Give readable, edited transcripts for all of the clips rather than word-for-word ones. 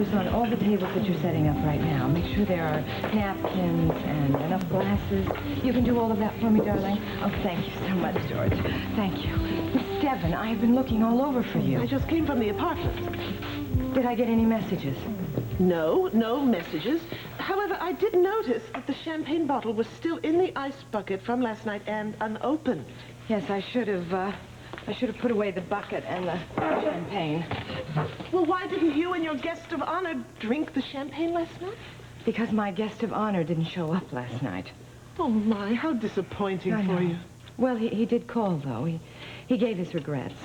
flowers on all the tables that you're setting up right now. Make sure there are napkins and enough glasses. You can do all of that for me, darling? Oh, thank you so much, George. Thank you. Miss Devon, I have been looking all over for you. I just came from the apartment. Did I get any messages? No messages. However, I did notice that the champagne bottle was still in the ice bucket from last night and unopened. Yes, I should have put away the bucket and the champagne. Well, why didn't you and your guest of honor drink the champagne last night? Because my guest of honor didn't show up last night. Oh, my, how disappointing for you. Well, he did call, though. He gave his regrets.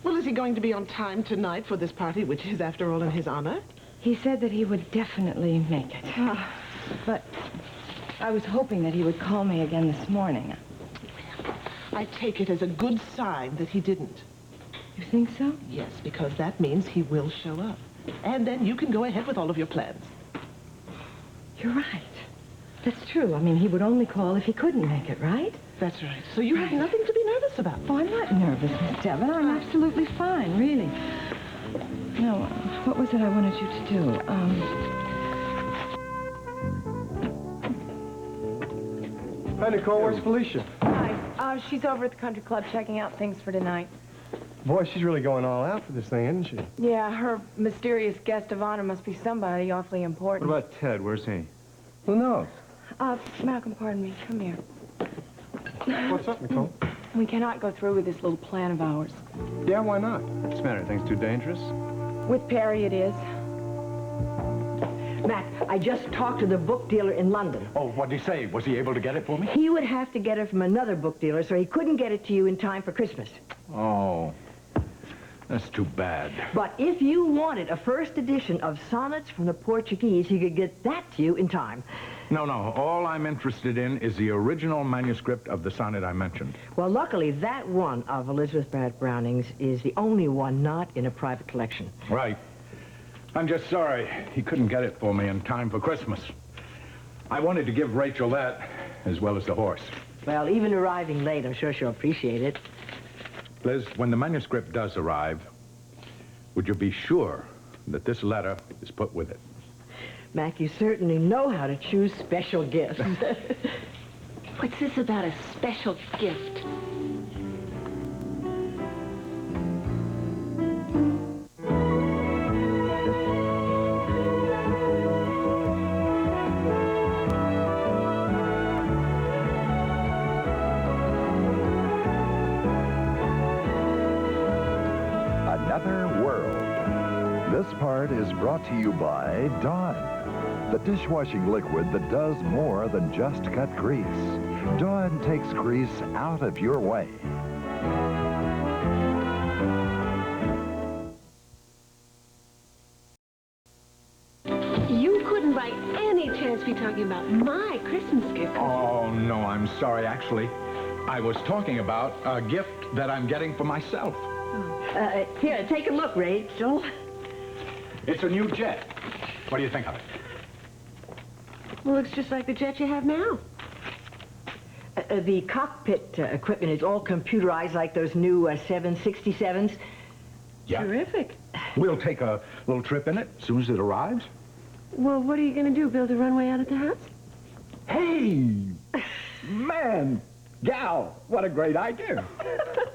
Well, is he going to be on time tonight for this party, which is, after all, in his honor? He said that he would definitely make it. But I was hoping that he would call me again this morning. I take it as a good sign that he didn't. You think so? Yes, because that means he will show up. And then you can go ahead with all of your plans. You're right. That's true. I mean, he would only call if he couldn't make it, right? That's right. So you have nothing to be nervous about. Oh, I'm not nervous, Miss Devon. I'm absolutely fine, really. No, what was it I wanted you to do? Hi, Nicole. Where's Felicia? Hi. She's over at the country club checking out things for tonight. Boy, she's really going all out for this thing, isn't she? Yeah, her mysterious guest of honor must be somebody awfully important. What about Ted? Where's he? Who knows? Malcolm, pardon me. Come here. What's up, Nicole? We cannot go through with this little plan of ours. Yeah, why not? What's the matter? Things too dangerous? With Perry, it is. Mac, I just talked to the book dealer in London. Oh, what'd he say? Was he able to get it for me? He would have to get it from another book dealer, so he couldn't get it to you in time for Christmas. Oh, that's too bad. But if you wanted a first edition of Sonnets from the Portuguese, he could get that to you in time. No. All I'm interested in is the original manuscript of the sonnet I mentioned. Well, luckily, that one of Elizabeth Barrett Browning's is the only one not in a private collection. Right. I'm just sorry he couldn't get it for me in time for Christmas. I wanted to give Rachel that, as well as the horse. Well, even arriving late, I'm sure she'll appreciate it. Liz, when the manuscript does arrive, would you be sure that this letter is put with it? Mac, you certainly know how to choose special gifts. What's this about a special gift? Another world. This part is brought to you by Dawn, the dishwashing liquid that does more than just cut grease. Dawn takes grease out of your way. You couldn't by any chance be talking about my Christmas gift. Oh, no, I'm sorry. Actually, I was talking about a gift that I'm getting for myself. Here, take a look, Rachel. It's a new jet. What do you think of it? Well, looks just like the jet you have now. The cockpit equipment is all computerized like those new 767s. Yeah. Terrific. We'll take a little trip in it as soon as it arrives. Well, what are you going to do, build a runway out at the house? Hey! Man! Gal! What a great idea!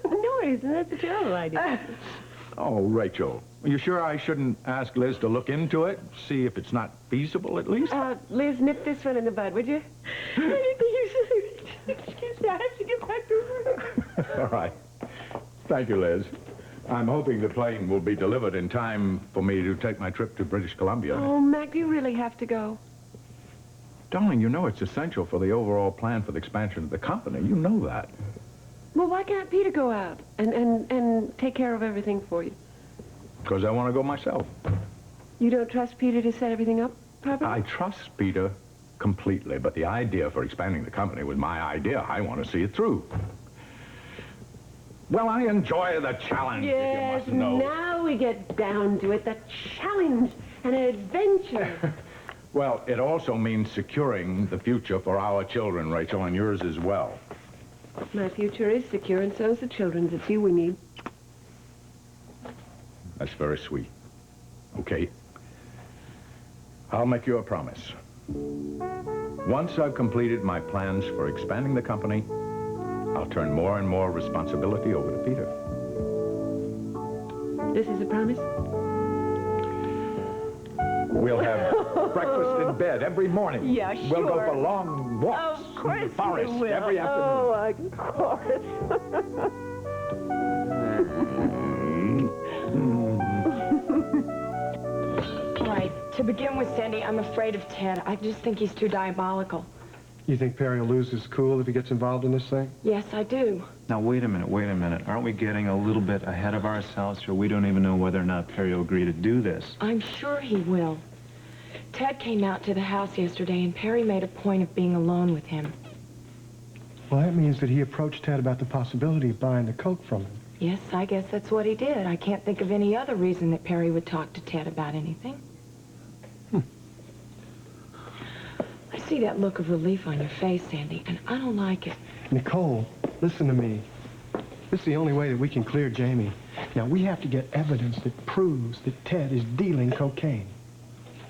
No, it isn't. That's a terrible idea. Oh, Rachel, are you sure I shouldn't ask Liz to look into it? See if it's not feasible, at least? Liz, nip this one in the bud, would you? Excuse me, I have to get back to work. All right. Thank you, Liz. I'm hoping the plane will be delivered in time for me to take my trip to British Columbia. Oh, Mac, you really have to go. Darling, you know it's essential for the overall plan for the expansion of the company. You know that. Well, why can't Peter go out and take care of everything for you? Because I want to go myself. You don't trust Peter to set everything up properly? I trust Peter completely, but the idea for expanding the company was my idea. I want to see it through. Well, I enjoy the challenge, Yes, if you must know. now we get down to it. The challenge and adventure. Well, it also means securing the future for our children, Rachel, and yours as well. My future is secure, and so's the children's. It's you we need. That's very sweet. Okay. I'll make you a promise. Once I've completed my plans for expanding the company, I'll turn more and more responsibility over to Peter. This is a promise? We'll have breakfast in bed every morning. Yeah, We'll go sure. for long walks Of course in the forest you will. every afternoon. Oh, of course. All right, to begin with, Sandy, I'm afraid of Ted. I just think he's too diabolical. You think Perry will lose his cool if he gets involved in this thing? Yes, I do. Now, wait a minute. Aren't we getting a little bit ahead of ourselves here? We don't even know whether or not Perry will agree to do this. I'm sure he will. Ted came out to the house yesterday, and Perry made a point of being alone with him. Well, that means that he approached Ted about the possibility of buying the coke from him. Yes, I guess that's what he did. I can't think of any other reason that Perry would talk to Ted about anything. I see that look of relief on your face, Sandy, and I don't like it. Nicole, listen to me. This is the only way that we can clear Jamie. Now, we have to get evidence that proves that Ted is dealing cocaine.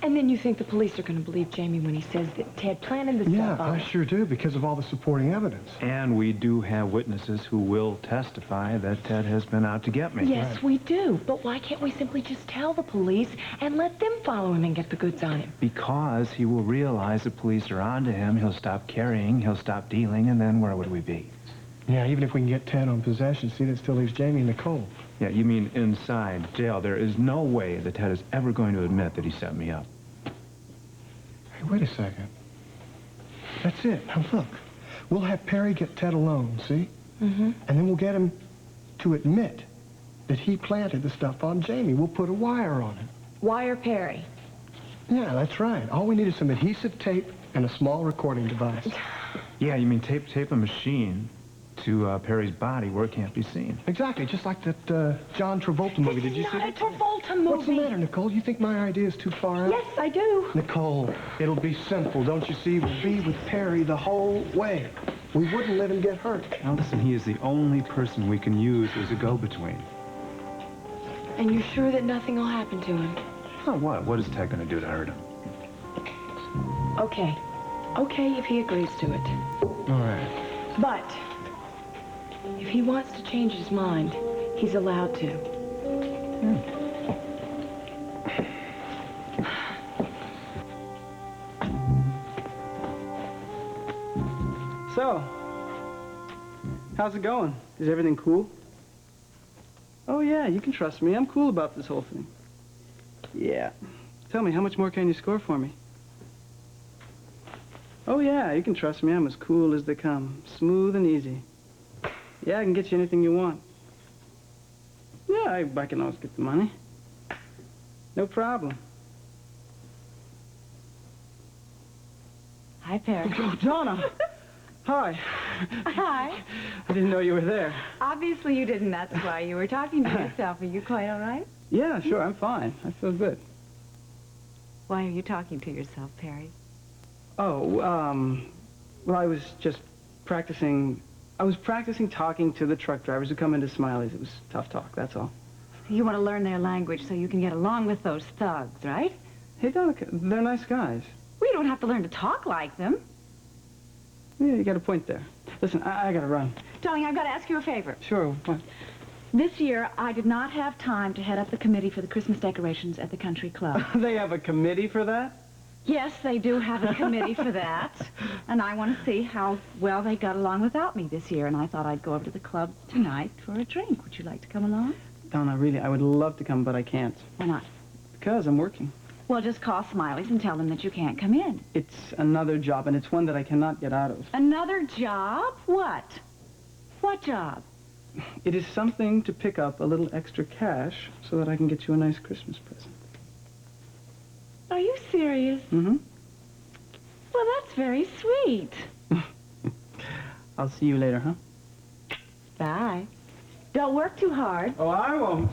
And then you think the police are going to believe Jamie when he says that Ted planted the Yeah, stuff on I him? sure do, because of all the supporting evidence. And we do have witnesses who will testify that Ted has been out to get me. Yes, we do. But why can't we simply just tell the police and let them follow him and get the goods on him? Because he will realize the police are onto him, he'll stop carrying, he'll stop dealing, and then where would we be? Yeah, even if we can get Ted on possession, see, that still leaves Jamie and Nicole. Yeah, you mean inside jail. There is no way that Ted is ever going to admit that he set me up. Hey, wait a second. That's it. Now, look. We'll have Perry get Ted alone, see? Mm-hmm. And then we'll get him to admit that he planted the stuff on Jamie. We'll put a wire on it. Wire Perry. Yeah, that's right. All we need is some adhesive tape and a small recording device. Yeah, you mean tape a machine to Perry's body where it can't be seen. Exactly, just like that John Travolta movie. Did you see Not a that? Travolta movie. What's the matter, Nicole? You think my idea is too far out? Yes, I do. Nicole, it'll be simple, don't you see? We'll be with Perry the whole way. We wouldn't let him get hurt. Now listen, he is the only person we can use as a go-between. And you're sure that nothing will happen to him? Oh, what? What is Ted going to do to hurt him? Okay. Okay, if he agrees to it. All right. But if he wants to change his mind, he's allowed to. So, how's it going? Is everything cool? Oh, yeah, you can trust me. I'm cool about this whole thing. Yeah. Tell me, how much more can you score for me? Oh, yeah, you can trust me. I'm as cool as they come. Smooth and easy. Yeah, I can get you anything you want. Yeah, I can always get the money. No problem. Hi, Perry. Oh, Donna! Hi. Hi. I didn't know you were there. Obviously you didn't. That's why you were talking to yourself. Are you quite all right? Yeah, sure, I'm fine. I feel good. Why are you talking to yourself, Perry? Oh, well, I was just practicing. I was practicing talking to the truck drivers who come into Smiley's. It was tough talk, that's all. You want to learn their language so you can get along with those thugs, right? Hey, Donica, they're nice guys. Well, you don't have to learn to talk like them. Yeah, you got a point there. Listen, I gotta run. Darling, I've got to ask you a favor. Sure, what? This year, I did not have time to head up the committee for the Christmas decorations at the country club. They have a committee for that? Yes, they do have a committee for that. And I want to see how well they got along without me this year. And I thought I'd go over to the club tonight for a drink. Would you like to come along? Donna, really, I would love to come, but I can't. Why not? Because I'm working. Well, just call Smiley's and tell them that you can't come in. It's another job, and it's one that I cannot get out of. Another job? What? What job? It is something to pick up a little extra cash so that I can get you a nice Christmas present. Are you serious? Mm-hmm. Well, that's very sweet. I'll see you later, huh? Bye. Don't work too hard. Oh, I won't.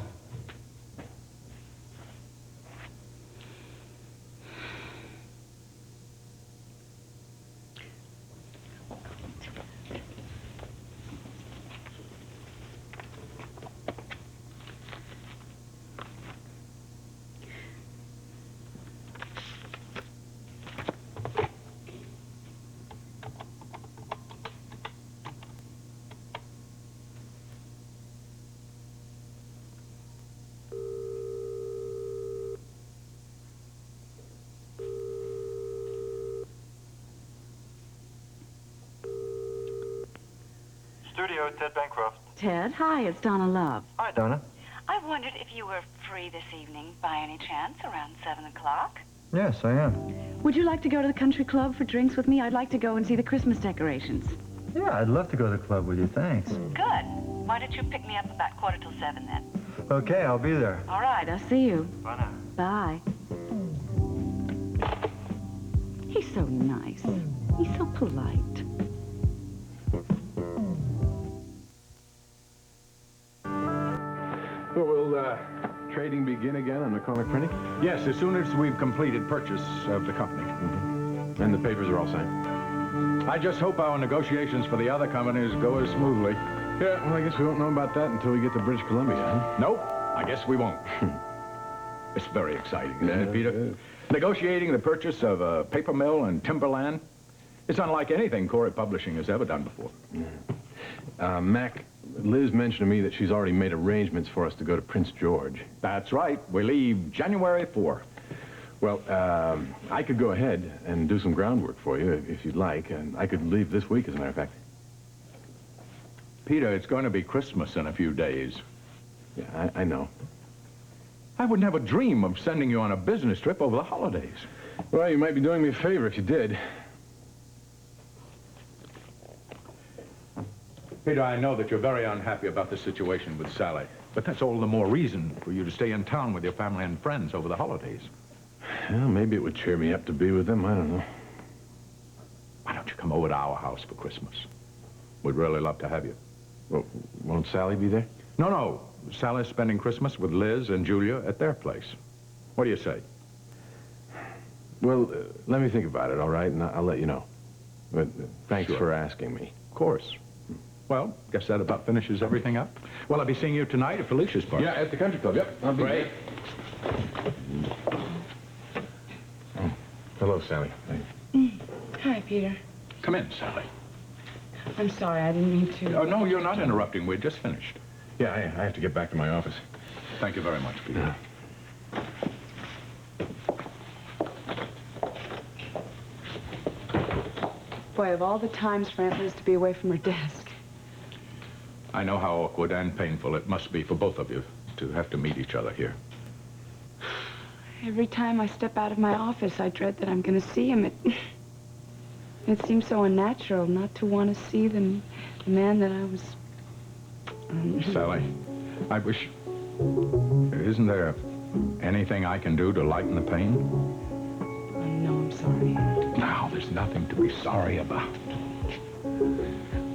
studio, Ted Bancroft. Ted, hi, it's Donna Love. Hi, Donna. I wondered if you were free this evening by any chance around 7 o'clock. Yes, I am. Would you like to go to the country club for drinks with me? I'd like to go and see the Christmas decorations. Yeah, I'd love to go to the club with you, thanks. Good. Why don't you pick me up about 7:15 then? Okay, I'll be there. All right, I'll see you. Bye now. Bye. He's so nice. He's so polite. Well, will trading begin again on McCormick Printing? Yes, as soon as we've completed purchase of the company. And the papers are all signed? I just hope our negotiations for the other companies go as smoothly. Yeah, well, I guess we won't know about that until we get to British Columbia, huh? Nope, I guess we won't. It's very exciting, isn't it, Peter? Negotiating the purchase of a paper mill and timberland. It's unlike anything Corey Publishing has ever done before. Mac, Liz mentioned to me that she's already made arrangements for us to go to Prince George. That's right. We leave January 4th. Well, I could go ahead and do some groundwork for you if you'd like, and I could leave this week, as a matter of fact. Peter, it's going to be Christmas in a few days. Yeah, I know. I would never dream of sending you on a business trip over the holidays. Well, you might be doing me a favor if you did. Peter, I know that you're very unhappy about the situation with Sally, but that's all the more reason for you to stay in town with your family and friends over the holidays. Well, maybe it would cheer me up to be with them. I don't know. Why don't you come over to our house for Christmas? We'd really love to have you. Well, won't Sally be there? No. Sally's spending Christmas with Liz and Julia at their place. What do you say? Well, let me think about it, all right? And I'll let you know. But thanks Sure. for asking me. Of course. Well, guess that about finishes everything up. Well, I'll be seeing you tonight at Felicia's party. Yeah, at the country club. Yep, I'll be Great. there. Hello, Sally. Hi, Peter. Come in, Sally. I'm sorry, I didn't mean to. Oh, no, you're not interrupting. We're just finished. Yeah, I have to get back to my office. Thank you very much, Peter. Boy, of all the times for Aunt Liz to be away from her desk. I know how awkward and painful it must be for both of you to have to meet each other here. Every time I step out of my office, I dread that I'm going to see him. It seems so unnatural not to want to see the man that I was... Sally, I wish... Isn't there anything I can do to lighten the pain? Oh, no, I'm sorry. Now, there's nothing to be sorry about.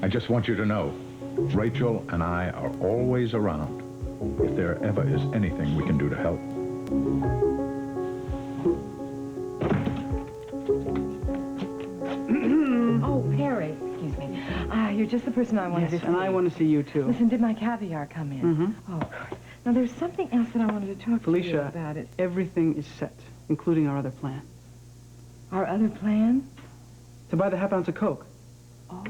I just want you to know, Rachel and I are always around if there ever is anything we can do to help. Oh, Perry, excuse me. You're just the person I wanted to see. and I want to see you, too. Listen, did my caviar come in? Mm-hmm. Oh, good. Now, there's something else that I wanted to talk to you Felicia, about it. everything is set, including our other plan. Our other plan? To buy the half ounce of Coke. Oh.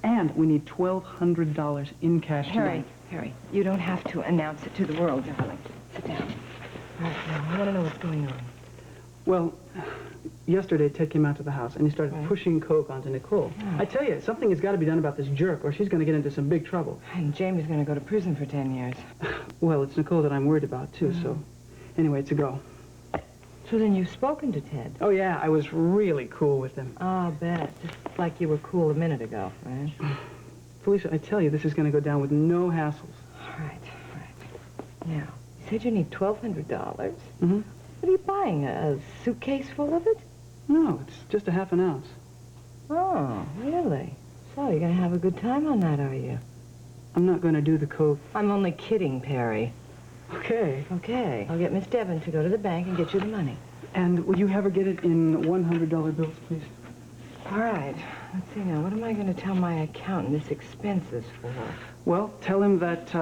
And we need $1,200 in cash tonight. Harry, you don't have to announce it to the world, darling. Sit down. All right, now, I want to know what's going on. Well, yesterday Ted came out to the house and he started pushing Coke onto Nicole. I tell you, something has got to be done about this jerk or she's going to get into some big trouble. And Jamie's going to go to prison for 10 years. Well, it's Nicole that I'm worried about, too, so... Anyway, it's a go. So then you've spoken to Ted? Oh, yeah, I was really cool with him. I'll bet. Just like you were cool a minute ago, right? Felicia, I tell you, this is going to go down with no hassles. All right. Now, you said you need $1,200. Mm-hmm. What are you buying, a suitcase full of it? No, it's just a half an ounce. Oh, really? So you're going to have a good time on that, are you? I'm not going to do the Coke. I'm only kidding, Perry. Okay. Okay. I'll get Miss Devon to go to the bank and get you the money. And would you ever get it in $100 bills, please? All right. Let's see now. What am I going to tell my accountant this expense is for? Well, tell him that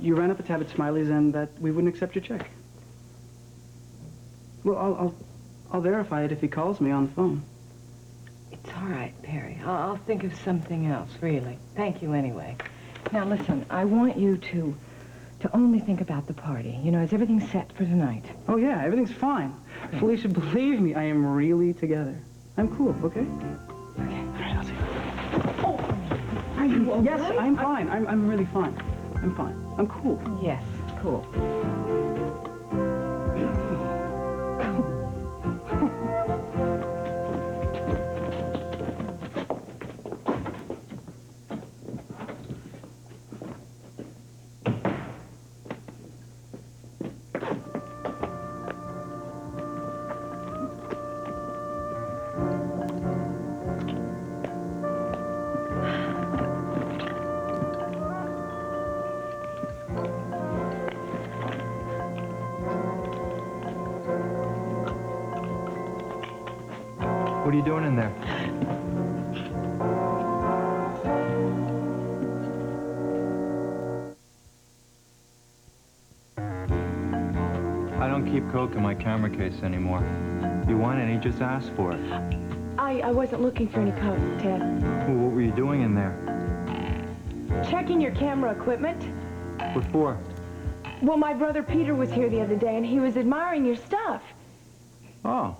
you ran up a tab at Smiley's and that we wouldn't accept your check. Well, I'll verify it if he calls me on the phone. It's all right, Perry. I'll think of something else, really. Thank you anyway. Now, listen, I want you to only think about the party. You know, is everything set for tonight? Oh, yeah, everything's fine. Okay. Felicia, believe me, I am really together. I'm cool, okay? Okay. All right, I'll see you. Are you all Yes, right? I'm fine. I'm really fine. I'm fine. I'm cool. Yes, cool. What are you doing in there? I don't keep Coke in my camera case anymore. You want any, just ask for it. I wasn't looking for any Coke, Ted. Well, what were you doing in there? Checking your camera equipment. What for? Well, my brother Peter was here the other day, and he was admiring your stuff. Oh.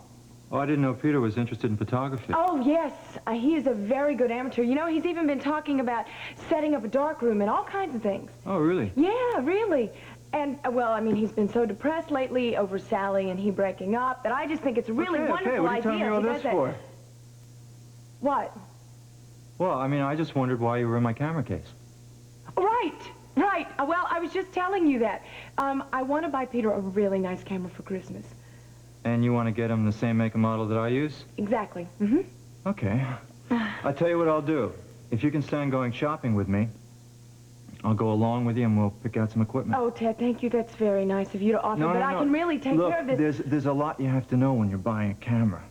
Oh, I didn't know Peter was interested in photography. Oh, yes. He is a very good amateur. You know, he's even been talking about setting up a darkroom and all kinds of things. Oh, really? Yeah, really. And, well, I mean, he's been so depressed lately over Sally and he breaking up that I just think it's a really wonderful what are you idea. telling me all He this does that- for? What? Well, I mean, I just wondered why you were in my camera case. Right, right. Well, I was just telling you that. I want to buy Peter a really nice camera for Christmas. And you want to get him the same make and model that I use? Exactly. Mm-hmm. Okay. I'll tell you what I'll do. If you can stand going shopping with me, I'll go along with you and we'll pick out some equipment. Oh, Ted, thank you. That's very nice of you to offer, but I can really take Look, care of this. there's a lot you have to know when you're buying a camera.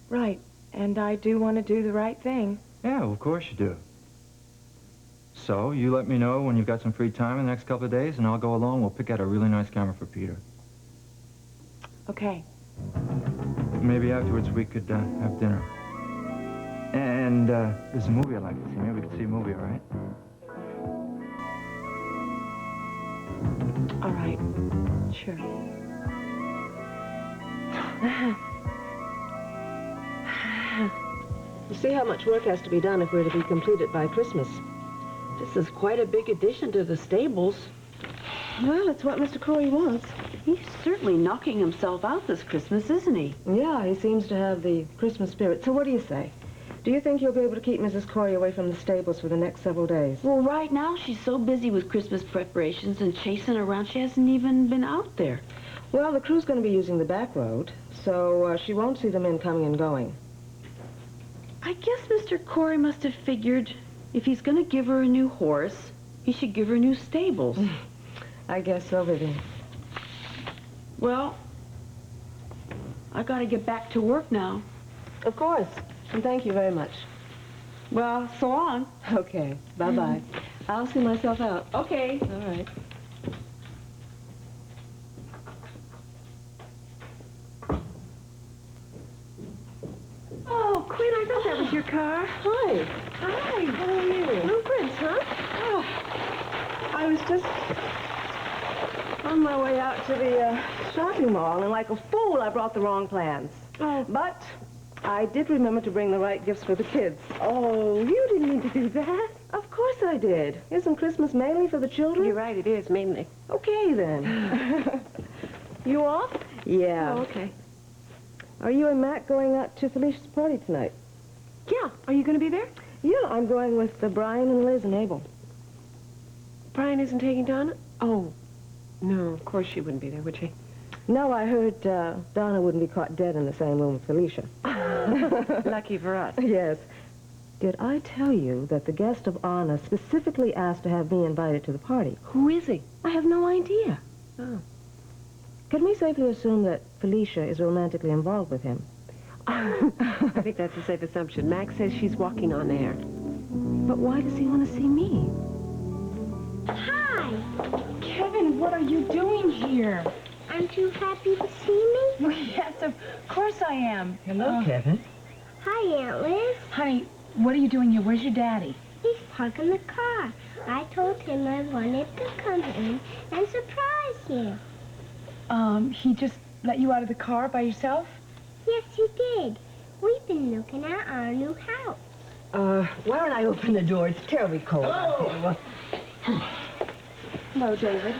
Right, and I do want to do the right thing. Yeah, well, of course you do. So, you let me know when you've got some free time in the next couple of days, and I'll go along. We'll pick out a really nice camera for Peter. Okay. Maybe afterwards we could have dinner. And there's a movie I'd like to see. Maybe we could see a movie, all right? All right. Sure. You see how much work has to be done if we're to be completed by Christmas. This is quite a big addition to the stables. Well, it's what Mr. Corey wants. He's certainly knocking himself out this Christmas, isn't he? Yeah, he seems to have the Christmas spirit. So what do you say? Do you think you'll be able to keep Mrs. Corey away from the stables for the next several days? Well, right now she's so busy with Christmas preparations and chasing around, she hasn't even been out there. Well, the crew's going to be using the back road, so she won't see the men coming and going. I guess Mr. Corey must have figured if he's going to give her a new horse, he should give her new stables. I guess so, Vivian. Well, I got to get back to work now. Of course. And thank you very much. Well, so long. Okay. Bye-bye. I'll see myself out. Okay. All right. Oh, Quinn, I thought that was your car. Hi. Hi. How are you? Blueprints, huh? Oh, I was just on my way out to the shopping mall, and like a fool, I brought the wrong plans. Oh. But I did remember to bring the right gifts for the kids. Oh, you didn't mean to do that. Of course I did. Isn't Christmas mainly for the children? You're right, it is, mainly. Okay, then. You off? Yeah. Oh, okay. Are you and Matt going out to Felicia's party tonight? Yeah. Are you going to be there? Yeah, I'm going with Brian and Liz and Abel. Brian isn't taking Donna? Oh, no, of course she wouldn't be there, would she? No, I heard Donna wouldn't be caught dead in the same room with Felicia. Lucky for us. Yes. Did I tell you that the guest of honor specifically asked to have me invited to the party? Who is he? I have no idea. Oh. Can we safely assume that Felicia is romantically involved with him? I think that's a safe assumption. Max says she's walking on air. But why does he want to see me? Hi. Kevin, what are you doing here? Aren't you happy to see me? Well, yes, of course I am. Hello, Kevin. Hi, Aunt Liz. Honey, what are you doing here? Where's your daddy? He's parking the car. I told him I wanted to come in and surprise you. He just let you out of the car by yourself? Yes, he did. We've been looking at our new house. Why don't I open the door? It's terribly cold. Hello! Hello, David.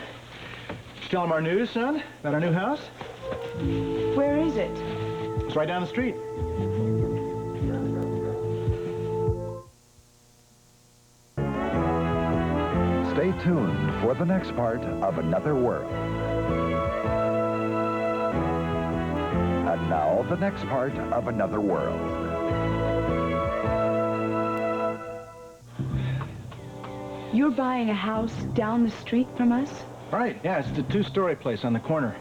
Did you tell him our news, son? About our new house? Where is it? It's right down the street. Stay tuned for the next part of Another World. And now, the next part of Another World. You're buying a house down the street from us? Right, yeah, it's the two-story place on the corner.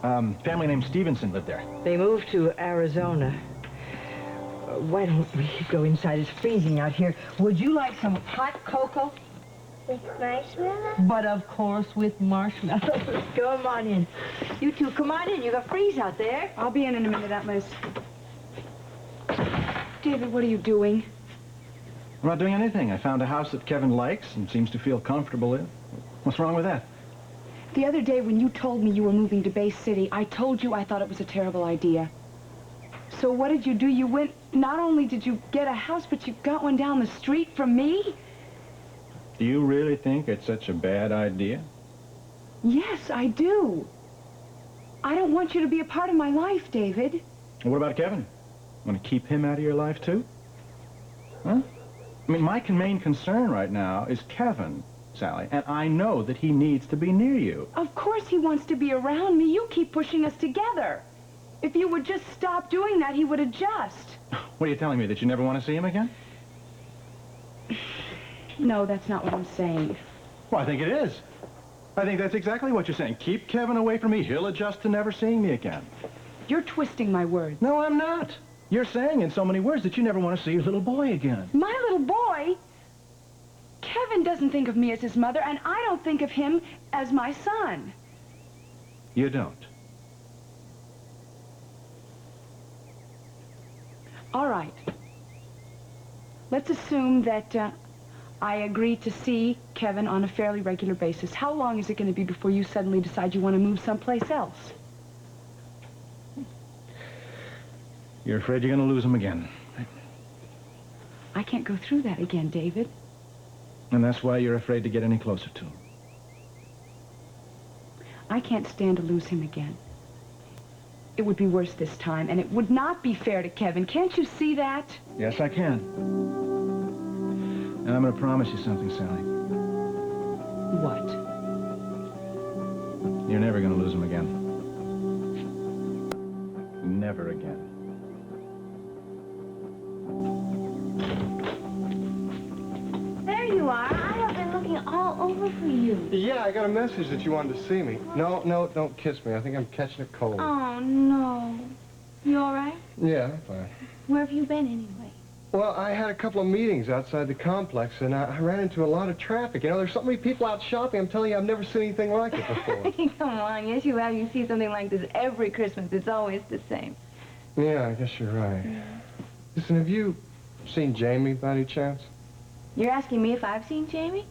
Family named Stevenson lived there. They moved to Arizona. Why don't we go inside? It's freezing out here. Would you like some hot cocoa? With marshmallows? But of course with marshmallows. Come on in. You two, come on in. You got freeze out there. I'll be in a minute, Atlas. David, what are you doing? I'm not doing anything. I found a house that Kevin likes and seems to feel comfortable in. What's wrong with that? The other day when you told me you were moving to Bay City, I told you I thought it was a terrible idea. So what did you do? You went, not only did you get a house, but you got one down the street from me? Do you really think it's such a bad idea? Yes, I do. I don't want you to be a part of my life, David. Well, what about Kevin? Want to keep him out of your life, too? Huh? I mean, my main concern right now is Kevin, Sally, and I know that he needs to be near you. Of course he wants to be around me. You keep pushing us together. If you would just stop doing that, he would adjust. What are you telling me, that you never want to see him again? No, that's not what I'm saying. Well, I think it is. I think that's exactly what you're saying. Keep Kevin away from me. He'll adjust to never seeing me again. You're twisting my words. No, I'm not. You're saying in so many words that you never want to see your little boy again. My little boy? Kevin doesn't think of me as his mother, and I don't think of him as my son. You don't? All right. Let's assume that I agree to see Kevin on a fairly regular basis. How long is it going to be before you suddenly decide you want to move someplace else? You're afraid you're going to lose him again. I can't go through that again, David. And that's why you're afraid to get any closer to him. I can't stand to lose him again. It would be worse this time, and it would not be fair to Kevin. Can't you see that? Yes, I can. And I'm going to promise you something, Sally. What? You're never going to lose him again. Never again. There you are. I have been looking all over for you. Yeah, I got a message that you wanted to see me. No, don't kiss me. I think I'm catching a cold. Oh, no. You all right? Yeah, I'm fine. Where have you been anyway? Well, I had a couple of meetings outside the complex, and I ran into a lot of traffic. You know, there's so many people out shopping. I'm telling you, I've never seen anything like it before. Come on, yes you have. You see something like this every Christmas. It's always the same. Yeah, I guess you're right. Yeah. Listen, have you seen Jamie by any chance? You're asking me if I've seen Jamie?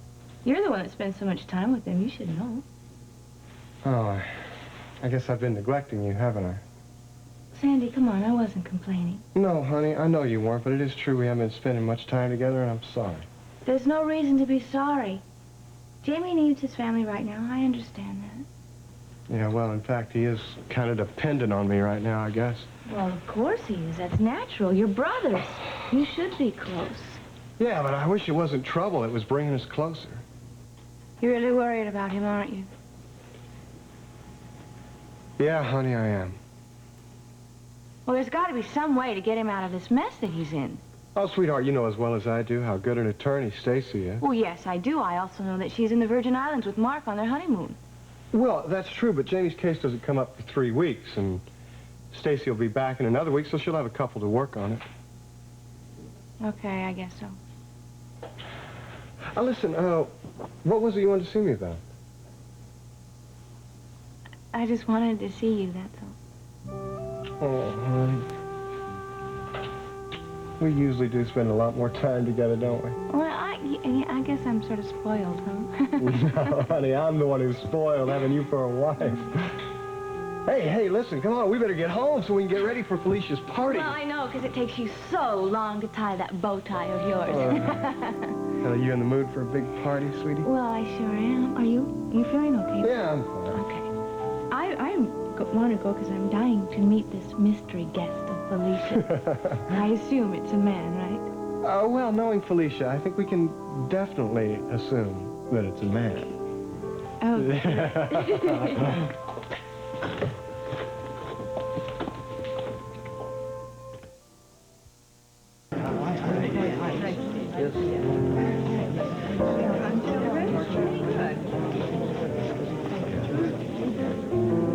You're the one that spends so much time with him. You should know. Oh, I guess I've been neglecting you, haven't I? Sandy, come on. I wasn't complaining. No, honey, I know you weren't, but it is true we haven't been spending much time together, and I'm sorry. There's no reason to be sorry. Jamie needs his family right now. I understand that. Yeah, well, in fact, he is kind of dependent on me right now, I guess. Well, of course he is. That's natural. You're brothers. You should be close. Yeah, but I wish it wasn't trouble that was bringing us closer. You're really worried about him, aren't you? Yeah, honey, I am. Well, there's got to be some way to get him out of this mess that he's in. Oh, sweetheart, you know as well as I do how good an attorney Stacy is. Well, yes, I do. I also know that she's in the Virgin Islands with Mark on their honeymoon. Well, that's true, but Jamie's case doesn't come up for 3 weeks, and Stacy will be back in another week, so she'll have a couple to work on it. Okay, I guess so. Listen, what was it you wanted to see me about? I just wanted to see you, that's all. Oh, honey. We usually do spend a lot more time together, don't we? Well, I guess I'm sort of spoiled, huh? No, honey, I'm the one who's spoiled having you for a wife. Hey, listen, come on. We better get home so we can get ready for Felicia's party. Well, I know, because it takes you so long to tie that bow tie of yours. Are you in the mood for a big party, sweetie? Well, I sure am. Are you? You feeling okay? Yeah, I'm fine. Okay. I want to go because I'm dying to meet this mystery guest of Felicia. I assume it's a man, right? Well, knowing Felicia, I think we can definitely assume that it's a man. Oh.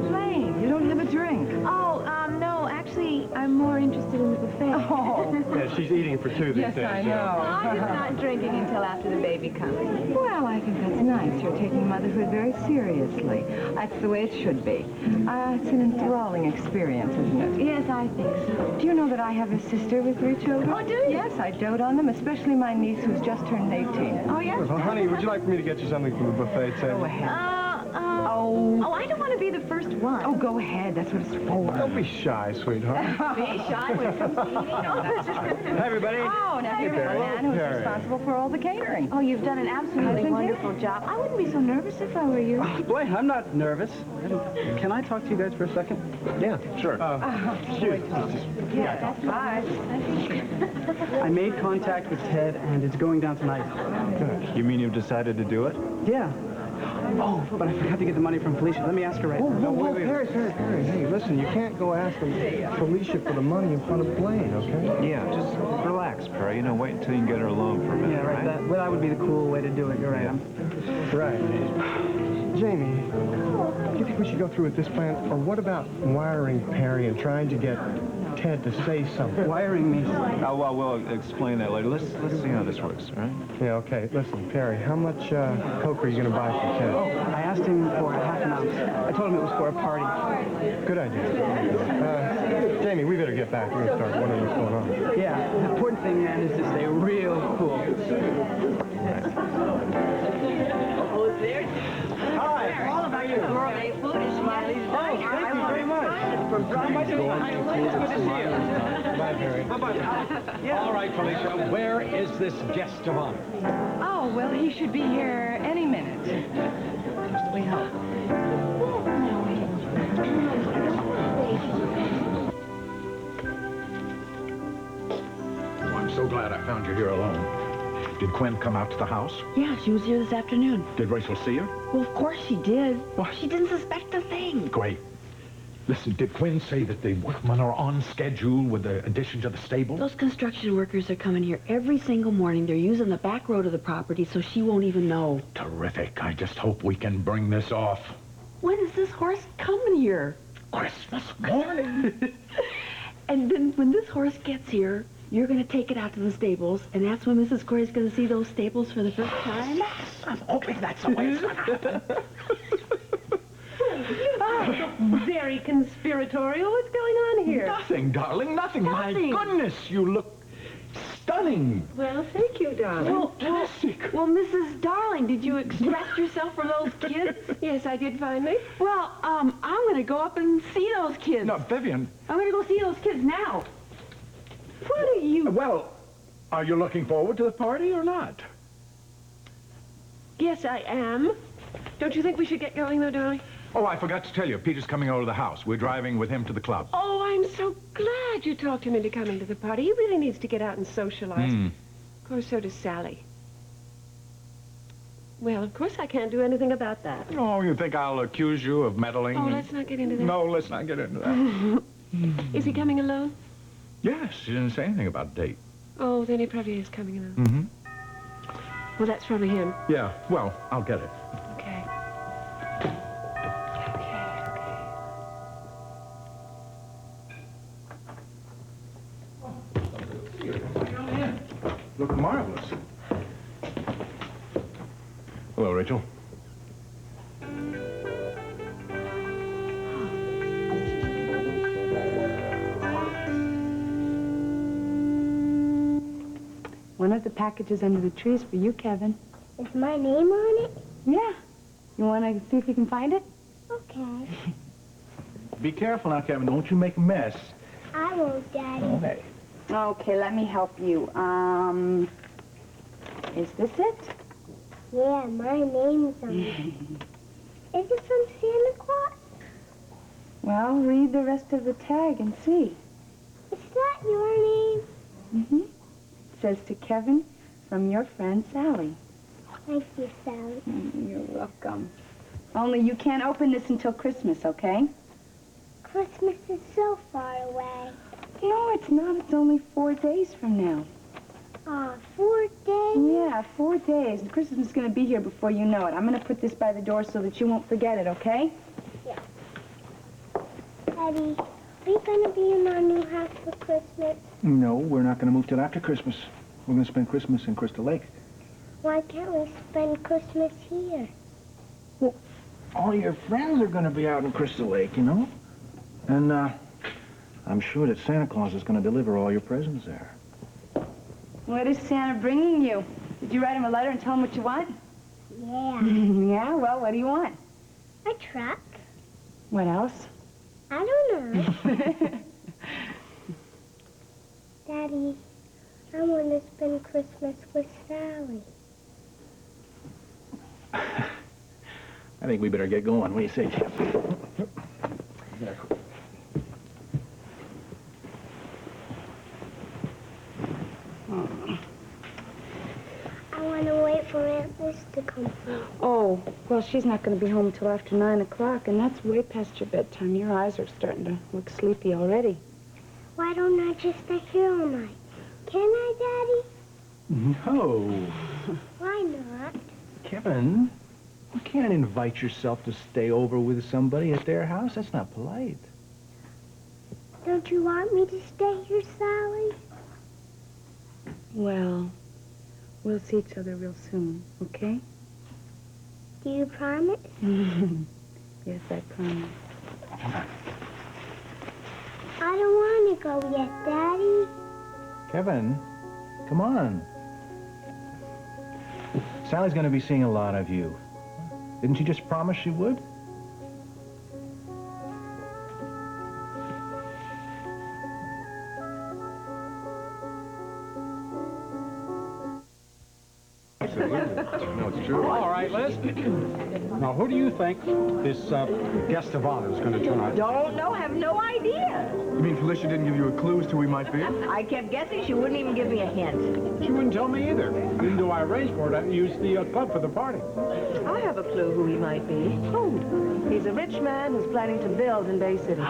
Plain, you don't have a drink. Oh, no, actually, I'm more interested in the buffet. Oh. Yeah, she's eating for two these Yes, days. I know. I'm not drinking until after the baby comes. Well, I think that's nice. You're taking motherhood very seriously. That's the way it should be. It's an enthralling experience, isn't it? Yes, I think so. Do you know that I have a sister with 3 children? Oh, do you? Yes, I dote on them, especially my niece who's just turned 18. Oh, yes? Well, honey, would you like for me to get you something from the buffet table? Go ahead. Oh, I don't want to be the first one. Oh, go ahead. That's what it's for. Don't be shy, sweetheart. Be shy when it comes to eating. Hi, everybody. Oh, now here's the man who's responsible for all the catering. Oh, you've done an absolutely wonderful job. I wouldn't be so nervous if I were you. Boy, I'm not nervous. Can I talk to you guys for a second? Yeah, sure. Yeah, that's fine. I made contact with Ted, and it's going down tonight. You mean you've decided to do it? Yeah. Oh, but I forgot to get the money from Felicia. Let me ask her right now. Whoa, Perry. Hey, listen, you can't go asking Felicia for the money in front of Blaine, okay? Yeah, just relax, Perry. You know, wait until you can get her alone for a minute, Yeah, right. That would be the cool way to do it. You're right. Right. Jamie, do you think we should go through with this plan? Or what about wiring Perry and trying to get Ted to say something? Wiring me? Oh, well, we'll explain that later. Let's see how this works, all right? Yeah, okay. Listen, Perry, how much coke are you going to buy for Ted? Oh, I asked him for half an ounce. I told him it was for a party. Good idea. Jamie, we better get back. We're going to start wondering what's going on. Yeah, the important thing, man, is to stay real cool. Hi. All about your gourmet food is Smiley's diner. Thank you very much. Bye, Perry. Bye-bye. All right, Felicia, where is this guest of honor? Oh, well, he should be here any minute. We hope. I'm so glad I found you here alone. Did Quinn come out to the house? Yeah, she was here this afternoon. Did Rachel see her? Well, of course she did. What? She didn't suspect a thing. Great. Listen, did Quinn say that the workmen are on schedule with the addition to the stable? Those construction workers are coming here every single morning. They're using the back road of the property, so she won't even know. Terrific. I just hope we can bring this off. When is this horse coming here? Christmas morning. And then when this horse gets here, you're going to take it out to the stables, and that's when Mrs. Corey's going to see those stables for the first time? Yes, I'm hoping that's the way it's going to happen. Very conspiratorial. What's going on here? Nothing, darling, nothing. My goodness, you look stunning. Well, thank you, darling. Fantastic. Well, Mrs. Darling, did you extract yourself from those kids? Yes, I did finally. Well, I'm going to go up and see those kids. No, Vivian. I'm going to go see those kids now. What are you... Well, are you looking forward to the party or not? Yes, I am. Don't you think we should get going, though, darling? Oh, I forgot to tell you. Peter's coming over to the house. We're driving with him to the club. Oh, I'm so glad you talked him into coming to the party. He really needs to get out and socialize. Of course, so does Sally. Well, of course I can't do anything about that. Oh, you think I'll accuse you of meddling? Oh, let's not get into that. No, let's not get into that. Is he coming alone? Yes, she didn't say anything about a date. Oh, then he probably is coming alone. Mm-hmm. Well, that's probably him. Yeah, well, I'll get it. Okay. Look marvelous. Hello, Rachel. One of the packages under the tree is for you, Kevin. Is my name on it? Yeah. You want to see if you can find it? Okay. Be careful now, Kevin. Don't you make a mess. I won't, Daddy. Okay. Okay, let me help you. Is this it? Yeah, my name's on it. Is it from Santa Claus? Well, read the rest of the tag and see. Is that your name? Mm-hmm. It says to Kevin from your friend Sally. Thank you, Sally. You're welcome. Only you can't open this until Christmas, okay? Christmas is so far away. No, it's not. It's only 4 days from now. Aw, 4 days? Yeah, 4 days. And Christmas is going to be here before you know it. I'm going to put this by the door so that you won't forget it, okay? Yeah. Daddy, are we going to be in our new house for Christmas? No, we're not going to move till after Christmas. We're going to spend Christmas in Crystal Lake. Why can't we spend Christmas here? Well, all your friends are going to be out in Crystal Lake, you know? And, I'm sure that Santa Claus is going to deliver all your presents there. What is Santa bringing you? Did you write him a letter and tell him what you want? Yeah. Yeah, well, what do you want? A truck? What else? I don't know. Daddy, I want to spend Christmas with Sally. I think we better get going. What do you say, Jeff? I want to wait for Aunt Liz to come home. Oh, well, she's not going to be home until after 9 o'clock, and that's way past your bedtime. Your eyes are starting to look sleepy already. Why don't I just stay here all night? Can I, Daddy? No. Why not? Kevin, you can't invite yourself to stay over with somebody at their house. That's not polite. Don't you want me to stay here, Sally? Well, we'll see each other real soon, okay? Do you promise? Yes, I promise. I don't want to go yet, Daddy. Kevin, come on. Sally's going to be seeing a lot of you. Didn't she just promise she would? No, it's true. All right, Liz. Now, who do you think this guest of honor is going to turn out? Don't know, have no idea. You mean Felicia didn't give you a clue as to who he might be? I kept guessing. She wouldn't even give me a hint. She wouldn't tell me either. Even though I arranged for it, I didn't use the club for the party. I have a clue who he might be. Who? He's a rich man who's planning to build in Bay City.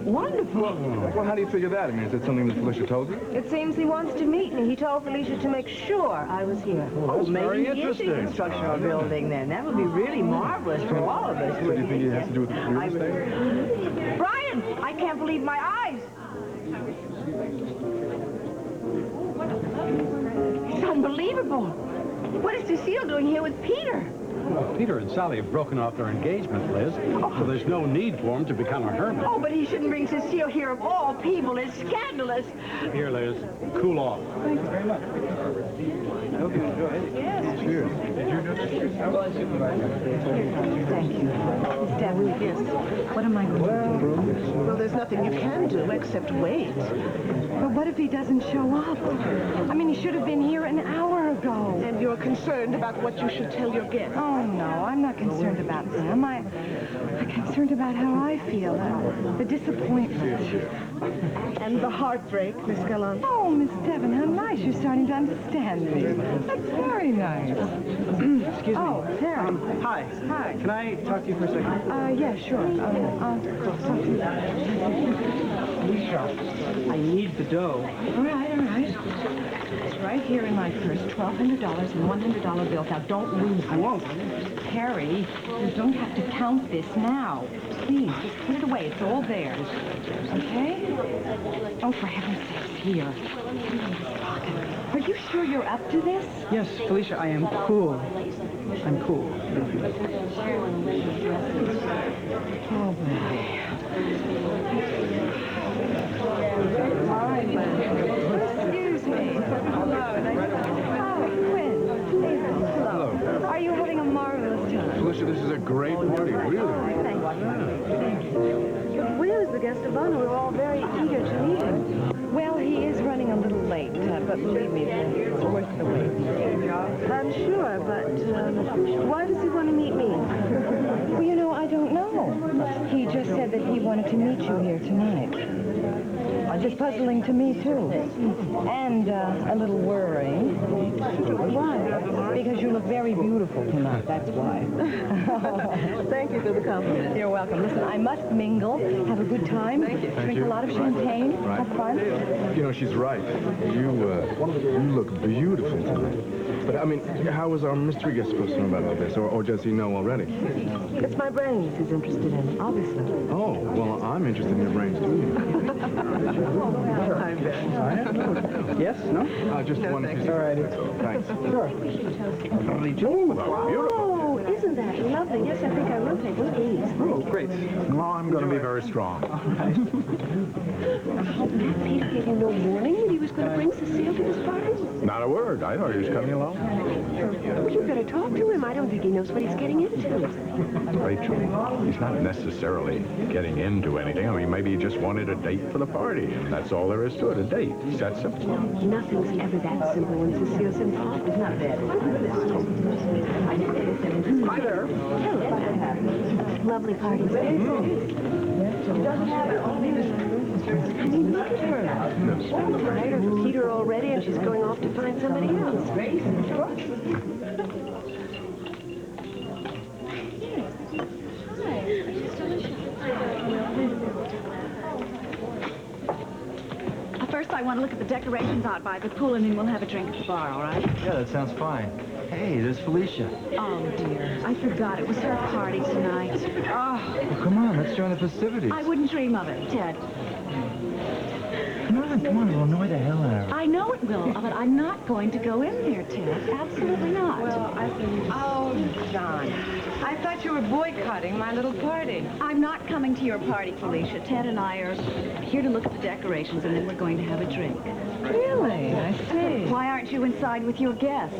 Wonderful. Well, how do you figure that? I mean, is that something that Felicia told you? It seems he wants to meet me. He told Felicia to make sure I was here. Oh, very maybe he is interesting. the construction of a building then. That would be really marvelous for all of us. So do you think it has to do with the real estate? Brian, I can't believe my eyes. It's unbelievable. What is Cecile doing here with Peter? Well, Peter and Sally have broken off their engagement, Liz, so there's no need for him to become a hermit. Oh, but he shouldn't bring Cecile here of all people. It's scandalous. Here, Liz, cool off. Thank you very much. I hope you enjoy it. Yes. Cheers. Did you do Thank you. Miss Devon, yes. What am I going to do? Well, there's nothing you can do except wait. But what if he doesn't show up? I mean, he should have been here an hour ago. And you're concerned about what you should tell your guests. Oh, no, I'm not concerned about them. I'm concerned about how I feel. The disappointment. And the heartbreak, Miss Gallant. Oh, Miss Devon, how nice. You're starting to understand me. That's very nice. Excuse me. Oh, Sarah. Hi. Hi. Can I talk to you for a second? Yeah, sure. I'll talk to you. I need the dough. All right, all right. It's right here in my purse, $1,200 and $100 bills. Now, don't lose it. I won't. Harry, you don't have to count this now. Please, just put it away. It's all theirs. Okay? Oh, for heaven's sakes, here. Are you sure you're up to this? Yes, Felicia, I am cool. I'm cool. Oh, boy. Excuse me. Hello. Quinn. Hello. Are you having a marvelous time? Felicia, this is a great party, really. Thank you. But where is the guest of honor. We're all very eager to meet him. Well, he is running a little late, but believe me, it's worth the wait. I'm sure, but why does he want to meet me? Well, you know, I don't know. He just said that he wanted to meet you here tonight. Just puzzling to me, too. And a little worrying. Why? Because you look very beautiful tonight, that's why. Thank you for the compliment. You're welcome. Listen, I must mingle, have a good time, drink a lot of champagne, have fun. You know, she's right. You look beautiful tonight. But, I mean, how is our mystery guest supposed to know about all this? Or does he know already? It's my brains he's interested in, obviously. Oh, well, I'm interested in your brains, too. Yes? No? Just one piece. All righty. Thanks. Sure. Oh, isn't that lovely? Yes, I think I will take one of these. Oh, great. Well, I'm going to be very strong. Peter gave you no warning that he was going to bring Cecile to this party? Not a word. I thought he was coming along. Well, you better talk to him. I don't think he knows what he's getting into. Rachel, he's not necessarily getting into anything. I mean, maybe he just wanted a date for the party, and that's all there is to it, a date. It's that simple. Nothing's ever that simple when Cecile's involved. It's not bad. Hi there. Lovely party. I mean, look at her. She's tired of Peter already, and she's going off to find somebody else. First, I want to look at the decorations out by the pool, and then we'll have a drink at the bar, all right? Yeah, that sounds fine. Hey, there's Felicia. Oh, dear. I forgot. It was her party tonight. Oh. Well, come on, let's join the festivities. I wouldn't dream of it, Ted. Come on, it'll annoy the hell out of her. I know it will, but I'm not going to go in there, Ted. Absolutely not. Well, I think... Oh, John. I thought you were boycotting my little party. I'm not coming to your party, Felicia. Ted and I are here to look at the decorations, and then we're going to have a drink. Really? I see. Why aren't you inside with your guests?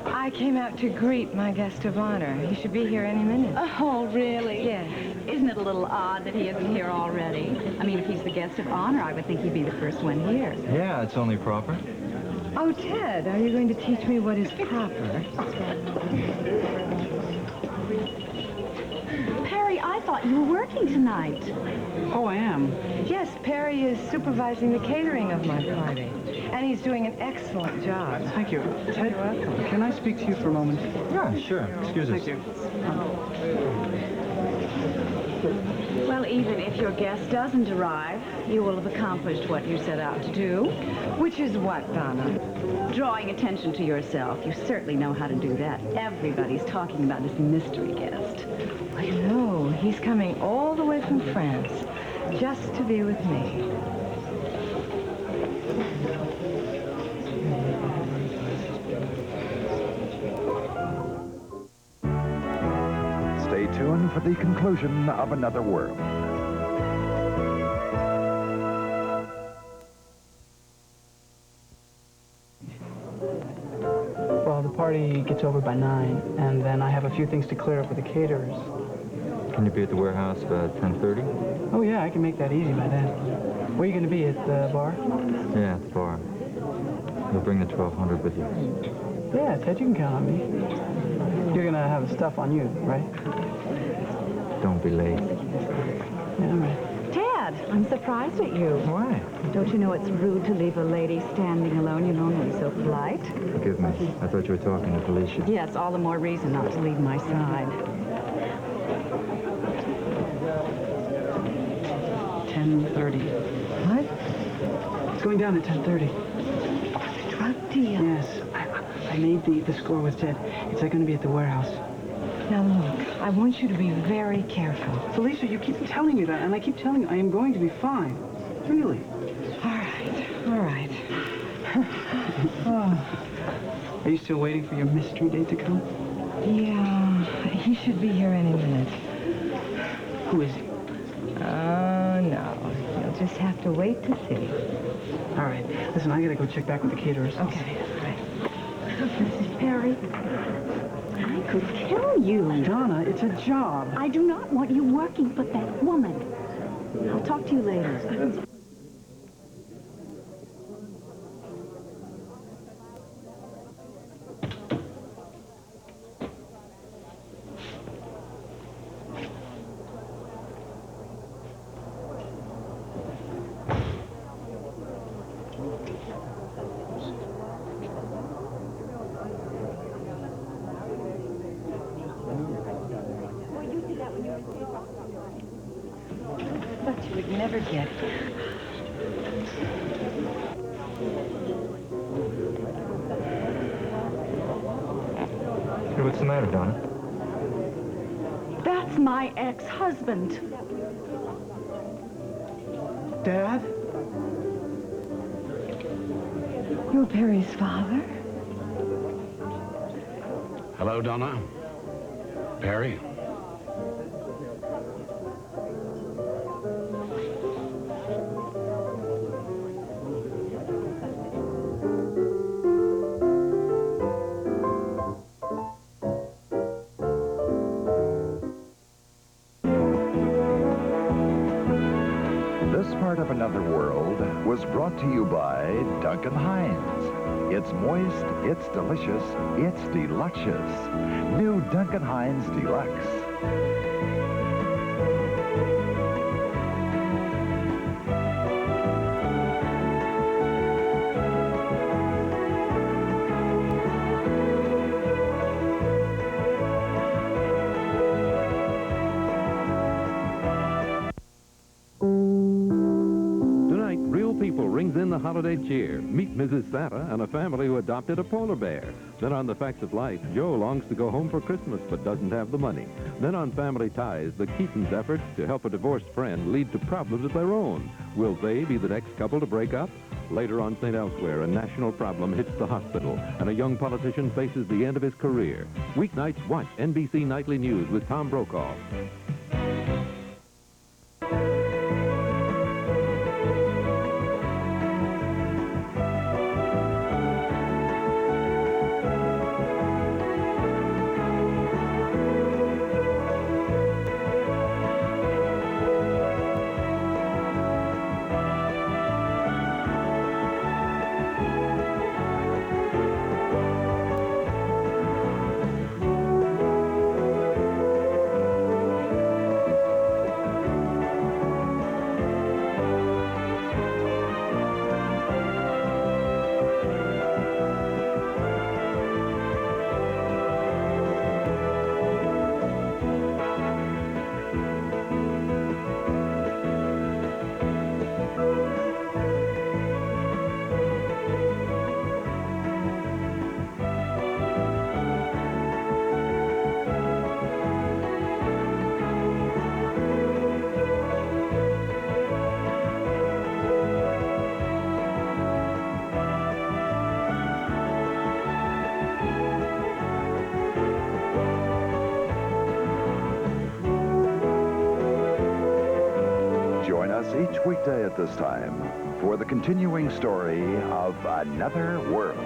I came out to greet my guest of honor. He should be here any minute. Oh, really? Yes. Isn't it a little odd that he isn't here already? I mean, if he's the guest of honor, I would think he'd be the first one here. Yeah, it's only proper. Oh, Ted, are you going to teach me what is proper? Perry, I thought you were working tonight. Oh, I am. Yes, Perry is supervising the catering of my party. And he's doing an excellent job. Thank you. Ted, can I speak to you for a moment? Yeah, sure. Excuse us. Thank you. Well, even if your guest doesn't arrive, you will have accomplished what you set out to do. Which is what, Donna? Drawing attention to yourself. You certainly know how to do that. Everybody's talking about this mystery guest. I know. He's coming all the way from France just to be with me. Stay tuned for the conclusion of Another World. Well, the party gets over by 9, and then I have a few things to clear up with the caterers. Can you be at the warehouse about 10:30? Oh, yeah, I can make that easy by then. Where are you going to be, at the bar? Yeah, at the bar. You'll bring the 1200 with you. Yeah, Ted, you can count on me. You're going to have the stuff on you, right? Don't be late. Yeah, all right. Ted, I'm surprised at you. Why? Don't you know it's rude to leave a lady standing alone? You're normally so polite. Forgive me. I thought you were talking to Felicia. Yes, all the more reason not to leave my side. 10:30. What? It's going down at 10:30. Drug deal? Yes, I made the score with Ted. It's going to be at the warehouse. Now, look, I want you to be very careful. Felicia, you keep telling me that, and I keep telling you I am going to be fine. Really. All right, all right. Oh. Are you still waiting for your mystery date to come? Yeah, he should be here any minute. Who is he? Oh, no. You'll just have to wait to see. All right. Listen, I gotta go check back with the caterers. Okay, all right. Mrs. Perry, I could kill you. Donna, it's a job. I do not want you working for that woman. I'll talk to you later. But you would never get here. Hey, what's the matter, Donna? That's my ex-husband. Dad? You're Perry's father? Hello, Donna. Perry. This part of Another World was brought to you by Duncan Hines. It's moist, it's delicious, it's deluxious. New Duncan Hines Deluxe. Tonight, Real People rings in the holiday cheer. Meet Mrs. Santa and a family who adopted a polar bear. Then on The Facts of Life, Joe longs to go home for Christmas but doesn't have the money. Then on Family Ties, the Keatons' efforts to help a divorced friend lead to problems of their own. Will they be the next couple to break up? Later on St. Elsewhere, a national problem hits the hospital, and a young politician faces the end of his career. Weeknights, watch NBC Nightly News with Tom Brokaw. Join us each weekday at this time for the continuing story of Another World.